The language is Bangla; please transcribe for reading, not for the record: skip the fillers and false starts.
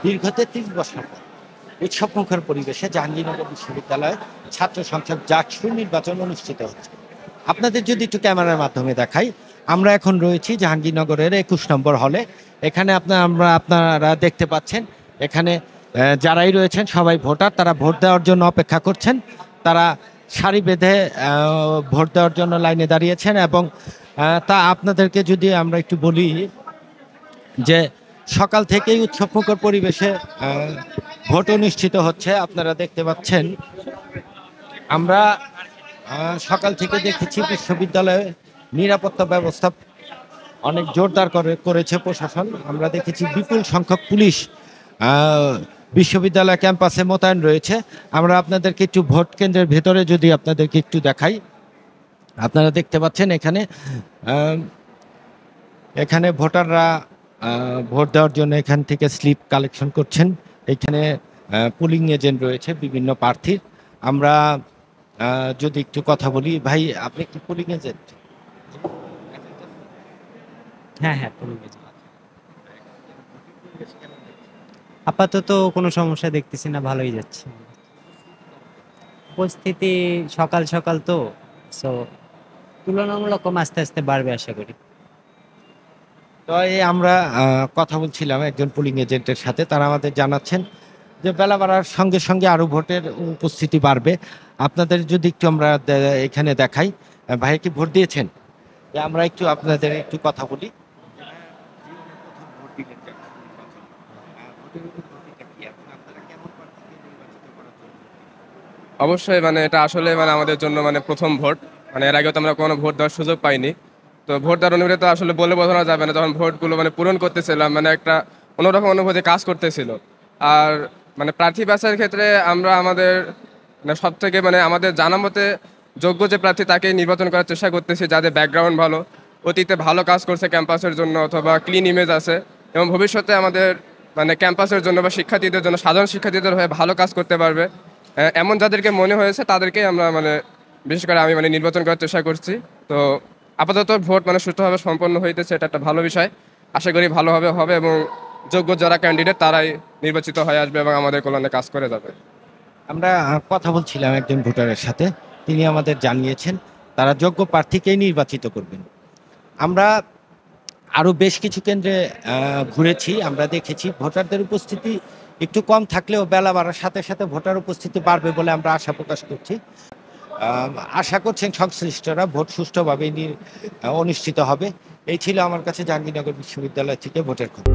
দীর্ঘ ৩৩ বছর পর উৎসবমুখর পরিবেশে জাহাঙ্গীরনগর বিশ্ববিদ্যালয়ে ছাত্র সংসদ জাকসু নির্বাচন অনুষ্ঠিত হচ্ছে। আপনাদের যদি একটু ক্যামেরার মাধ্যমে দেখাই, আমরা এখন রয়েছি জাহাঙ্গীরনগরের ২১ নম্বর হলে। এখানে আপনারা দেখতে পাচ্ছেন, এখানে যারাই রয়েছেন সবাই ভোটার, তারা ভোট দেওয়ার জন্য অপেক্ষা করছেন। তারা সারি বেঁধে ভোট দেওয়ার জন্য লাইনে দাঁড়িয়েছেন এবং তা আপনাদেরকে যদি আমরা একটু বলি যে সকাল থেকেই উৎসবমুখর পরিবেশে ভোট অনুষ্ঠিত হচ্ছে। আপনারা দেখতে পাচ্ছেন, আমরা সকাল থেকে দেখেছি বিশ্ববিদ্যালয়ে নিরাপত্তা ব্যবস্থা অনেক জোরদার করেছে প্রশাসন। আমরা দেখেছি বিপুল সংখ্যক পুলিশ বিশ্ববিদ্যালয় ক্যাম্পাসে মোতায়েন রয়েছে। আমরা আপনাদেরকে একটু ভোট কেন্দ্রের ভেতরে যদি আপনাদেরকে একটু দেখাই, আপনারা দেখতে পাচ্ছেন এখানে ভোটাররা ভোট দেওয়ার জন্য এখান থেকে স্লিপ কালেকশন করছেন। এখানে পুলিং এজেন্ট রয়েছে বিভিন্ন প্রার্থীর। আমরা যদি একটু কথা বলি, ভাই আপনি কি পুলিং এজেন্ট? হ্যাঁ হ্যাঁ, পুলিং এজেন্ট। আপাতত কোনো সমস্যা দেখতেছি না, ভালোই যাচ্ছে পরিস্থিতি। সকাল সকাল তো সো তুলনামূলক কম, আস্তে আস্তে বাড়বে আশা করি। তো এই আমরা কথা বলছিলাম একজন পুলিং এজেন্টের সাথে, তারা আমাদের জানাচ্ছেন যে বেলা বাড়ার সঙ্গে সঙ্গে আরো ভোটের উপস্থিতি বাড়বে। আপনাদের যদি একটু আমরা এখানে দেখাই, ভাই কি ভোট দিয়েছেন? আমরা একটু আপনাদের একটু কথা বলি। অবশ্যই মানে এটা আসলে মানে আমাদের জন্য মানে প্রথম ভোট। মানে এর আগেও তো আমরা কোনো ভোট দেওয়ার সুযোগ পাইনি। তো ভোট দেওয়ার অনুভূতি তো আসলে বলে বোঝানো যাবে না। যখন ভোটগুলো মানে পূরণ করতেছিলাম, মানে একটা অন্যরকম অনুভূতি কাজ করতেছিল। আর মানে প্রার্থী বাছাইয়ের ক্ষেত্রে আমরা আমাদের মানে সব থেকে মানে আমাদের জানা মতে যোগ্য যে প্রার্থী তাকে নির্বাচন করার চেষ্টা করতেছি, যাদের ব্যাকগ্রাউন্ড ভালো, অতীতে ভালো কাজ করছে ক্যাম্পাসের জন্য অথবা ক্লিন ইমেজ আছে, এবং ভবিষ্যতে আমাদের মানে ক্যাম্পাসের জন্য বা শিক্ষার্থীদের জন্য, সাধারণ শিক্ষার্থীদের হয়ে ভালো কাজ করতে পারবে। এমন যাদেরকে মনে হয়েছে তাদেরকেই আমরা মানে বিশেষ করে আমি মানে নির্বাচন করার চেষ্টা করছি। তো আপাতত ভোট মানে সুষ্ঠুভাবে সম্পন্ন হইতেছে, এটা একটা ভালো বিষয়। আশা করি ভালোভাবে হবে এবং যোগ্য যারা ক্যান্ডিডেট তারাই নির্বাচিত হয়ে আসবে এবং আমাদের কল্যাণে কাজ করে যাবে। আমরা কথা বলছিলাম একজন ভোটারের সাথে, তিনি আমাদের জানিয়েছেন তারা যোগ্য প্রার্থীকেই নির্বাচিত করবেন। আমরা আরও বেশ কিছু কেন্দ্রে ঘুরেছি, আমরা দেখেছি ভোটারদের উপস্থিতি একটু কম থাকলেও বেলা বাড়ার সাথে সাথে ভোটার উপস্থিতি বাড়বে বলে আমরা আশা প্রকাশ করছি। আশা করছেন সংশ্লিষ্টরা ভোট সুষ্ঠুভাবে অনুষ্ঠিত হবে। এই ছিল আমার কাছে জাহাঙ্গীরনগর বিশ্ববিদ্যালয় থেকে ভোটের খবর।